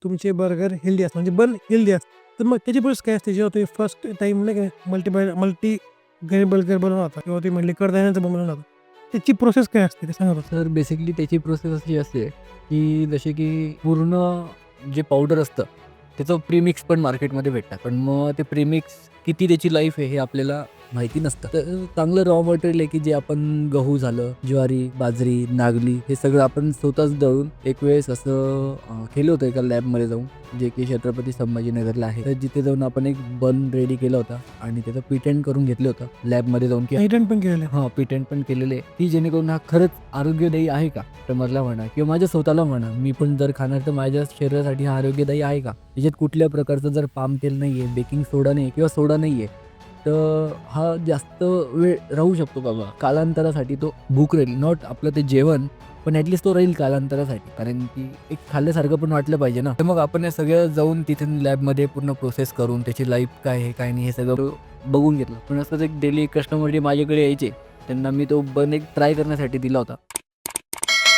तुमचे burger healthy असतात म्हणजे बन हेल्दी असतात. तर मग त्याची प्रोसेस काय असते जेव्हा तुम्ही फर्स्ट टाईम नाही का मल्टी ग्रेन बर्गर बनवून आता किंवा तुम्ही म्हटले कडधान्याचं बनवून आता त्याची प्रोसेस काय असते ते सांगा बरं? तर बेसिकली त्याची प्रोसेस अशी असते, की जसे की पूर्ण जे पावडर असतं, त्याचं प्रीमिक्स पण मार्केटमध्ये भेटतात. पण मग ते प्रीमिक्स किती त्याची लाईफ आहे हे आपल्याला माहिती नसतं. तर चांगलं रॉ मटेरियल आहे, की जे आपण गहू झालं, ज्वारी, बाजरी, नागली हे सगळं आपण स्वतःच दळून एक वेळेस असं केलं होतं एका लॅबमध्ये जाऊन, जे की छत्रपती संभाजीनगरला आहे. तर जिथे जाऊन आपण एक बन रेडी केला होता आणि त्याचं पेटंट करून घेतलं होतं लॅबमध्ये जाऊन, की पेटंट पण केलेलं आहे. हां, पेटंट पण केलेले आहे, की जेणेकरून हा खरंच आरोग्यदायी आहे का? कस्टमरला म्हणा किंवा माझ्या स्वतःला म्हणा, मी पण जर खाणार तर माझ्या शरीरासाठी हा आरोग्यदायी आहे का? त्याच्यात कुठल्या प्रकारचं जर पाम तेल नाही आहे, बेकिंग सोडा नाही किंवा सोडा नाही आहे, तर हा जास्त वेळ राहू शकतो बाबा. कालांतरासाठी तो भूक राहील. नॉट आपलं ते जेवण, पण ॲटलीस्ट तो राहील कालांतरासाठी. कारण की एक खाल्ल्यासारखं पण वाटलं पाहिजे ना. तर मग आपण हे सगळं जाऊन तिथे लॅबमध्ये पूर्ण प्रोसेस करून त्याची लाईफ काय आहे, काय नाही हे सगळं बघून घेतलं. पण असंच एक डेली कस्टमर जे माझ्याकडे यायचे, त्यांना मी तो बन एक ट्राय करण्यासाठी दिला होता.